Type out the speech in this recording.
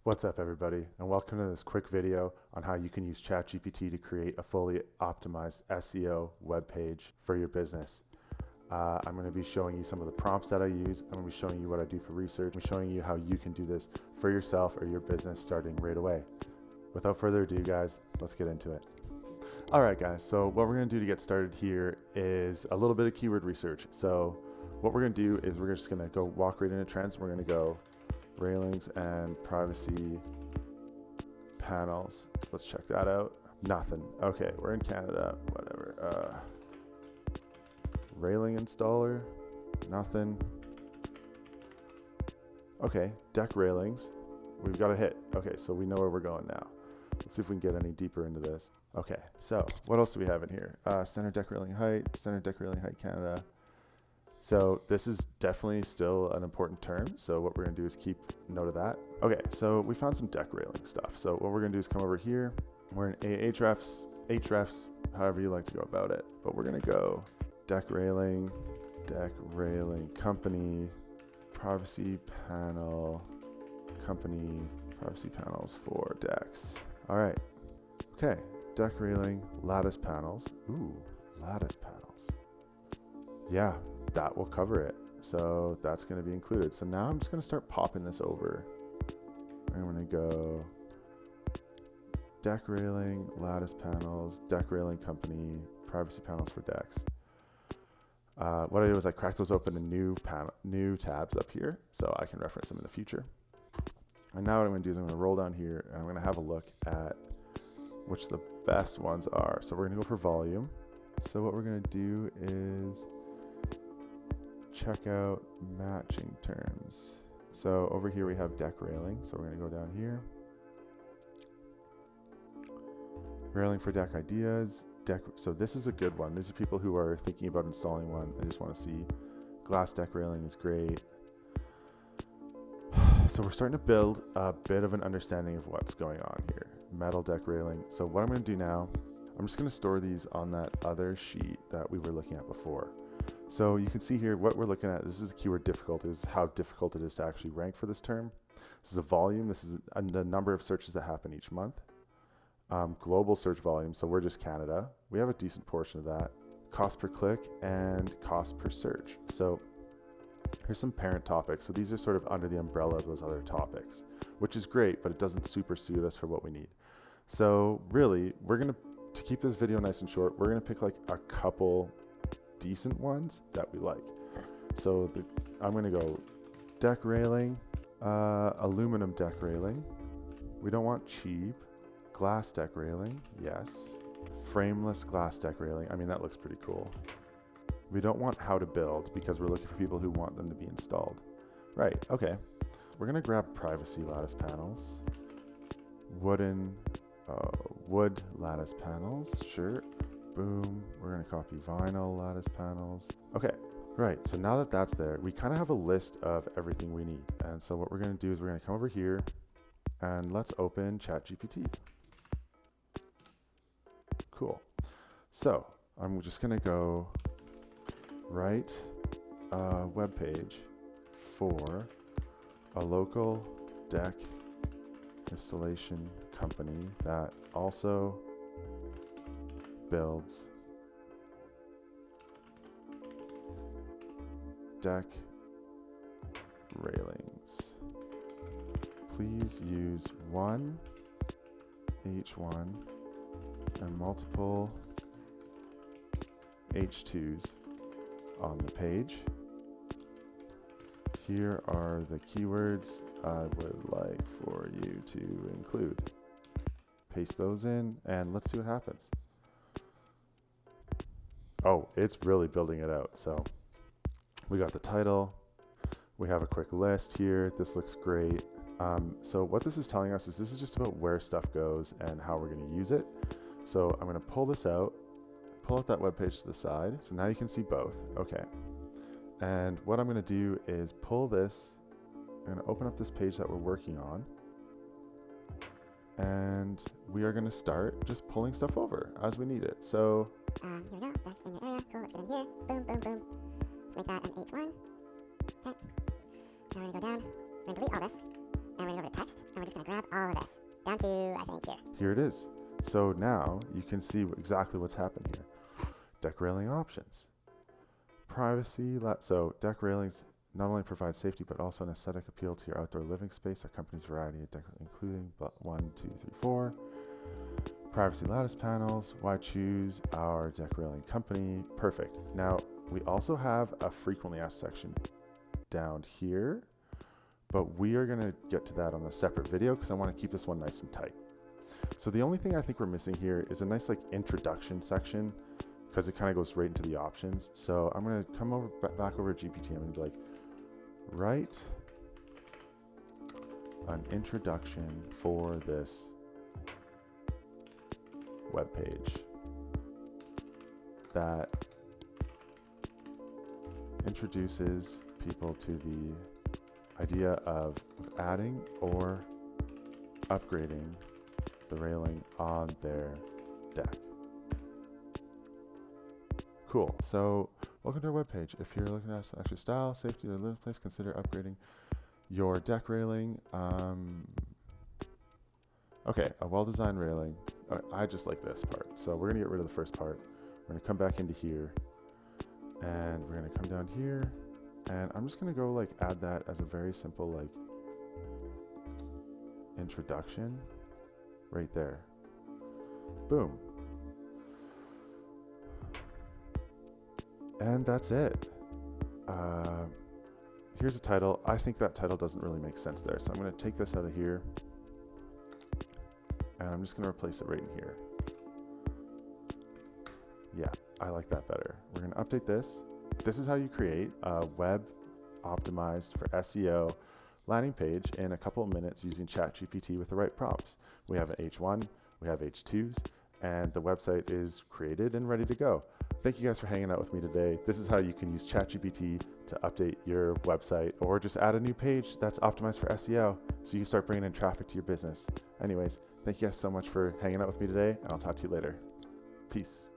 What's up everybody, and welcome to this quick video on how you can use ChatGPT to create a fully optimized SEO web page for your business. I'm going to be showing you some of the prompts that I use. I'm going to be showing you what I do for research. I'm showing you how you can do this for yourself or your business starting right away. Without further ado guys, let's get into it. Alright guys, so what we're going to do to get started here is a little bit of keyword research. So what we're going to do is we're just going to go walk right into trends. We're going to go railings and privacy panels. Let's check that out. Nothing. Okay, we're in Canada. Whatever. Railing installer. Nothing. Okay, deck railings. We've got a hit. Okay, so we know where we're going now. Let's see if we can get any deeper into this. Okay, so what else do we have in here? Standard deck railing height. Standard deck railing height Canada. So this is definitely still an important term. So what we're gonna do is keep note of that. Okay, so we found some deck railing stuff. So what we're gonna do is come over here. We're in Ahrefs, however you like to go about it. But we're gonna go deck railing company, privacy panel, company, privacy panels for decks. All right, okay, deck railing, lattice panels. Ooh, lattice panels. Yeah. That will cover it. So that's going to be included. So now I'm just going to start popping this over. I'm going to go deck railing, lattice panels, deck railing company, privacy panels for decks. What I do is I crack those open in new tabs up here so I can reference them in the future. And now what I'm going to do is I'm going to roll down here and I'm going to have a look at which the best ones are. So we're going to go for volume. So what we're going to do is check out matching terms. So over here we have deck railing. So we're going to go down here. Railing for deck ideas. So this is a good one. These are people who are thinking about installing one. I just want to see glass deck railing is great. So we're starting to build a bit of an understanding of what's going on here. Metal deck railing. So what I'm going to do now, I'm just going to store these on that other sheet that we were looking at before. So you can see here what we're looking at. This is a keyword difficulty. This is how difficult it is to actually rank for this term. This is a volume. This is the number of searches that happen each month. Global search volume. So we're just Canada. We have a decent portion of that. Cost per click and cost per search. So here's some parent topics. So these are sort of under the umbrella of those other topics, which is great, but it doesn't supersede us for what we need. So really, to keep this video nice and short, we're going to pick like a couple decent ones that we like. So I'm going to go deck railing, aluminum deck railing. We don't want cheap. Glass deck railing, yes. Frameless glass deck railing. I mean, that looks pretty cool. We don't want how to build because we're looking for people who want them to be installed. Right, okay. We're going to grab privacy lattice panels. Wood lattice panels, sure. Boom, we're gonna copy vinyl lattice panels. Okay, right, so now that that's there, we kind of have a list of everything we need. And so what we're gonna do is we're gonna come over here and let's open ChatGPT. Cool. So I'm just gonna go write a web page for a local deck installation company that also builds deck railings. Please use one H1 and multiple H2s on the page. Here are the keywords I would like for you to include. Paste those in and let's see what happens. Oh, it's really building it out. So we got the title. We have a quick list here. This looks great. So what this is telling us is this is just about where stuff goes and how we're going to use it. So I'm going to pull this out, pull out that web page to the side. So now you can see both. Okay. And what I'm going to do is pull this. I'm going to open up this page that we're working on. And we are going to start just pulling stuff over as we need it. So here we go. Deck in your area. Cool. Let's get in here. Boom, boom, boom. Let's make that an H1. Okay. Now we're going to go down. We're going to delete all this. and we're going to go to text, and we're just going to grab all of this down to, I think, here. Here it is. So now you can see exactly what's happened here. Deck railing options. Privacy. So deck railings not only provide safety, but also an aesthetic appeal to your outdoor living space. Our company's variety of deck, including 1, 2, 3, 4. Privacy lattice panels. Why choose our deck railing company? Perfect. Now we also have a frequently asked section down here, but we are going to get to that on a separate video because I want to keep this one nice and tight. So the only thing I think we're missing here is a nice like introduction section, because it kind of goes right into the options. So I'm going to come over back over to GPT. I'm going to be like, write an introduction for this web page that introduces people to the idea of adding or upgrading the railing on their deck. Cool. So welcome to our webpage. If you're looking at extra style, safety, or living place, consider upgrading your deck railing. Okay, a well-designed railing. I just like this part. So we're gonna get rid of the first part. We're gonna come back into here, and we're gonna come down here, and I'm just gonna go like add that as a very simple like introduction right there. Boom. And that's it. Here's a title. I think that title doesn't really make sense there. So I'm going to take this out of here, and I'm just going to replace it right in here. Yeah, I like that better. We're going to update this. This is how you create a web optimized for SEO landing page in a couple of minutes using ChatGPT with the right prompts. We have an H1, we have H2s, and the website is created and ready to go. Thank you guys for hanging out with me today. This is how you can use ChatGPT to update your website or just add a new page that's optimized for SEO so you can start bringing in traffic to your business. Anyways, thank you guys so much for hanging out with me today, and I'll talk to you later. Peace.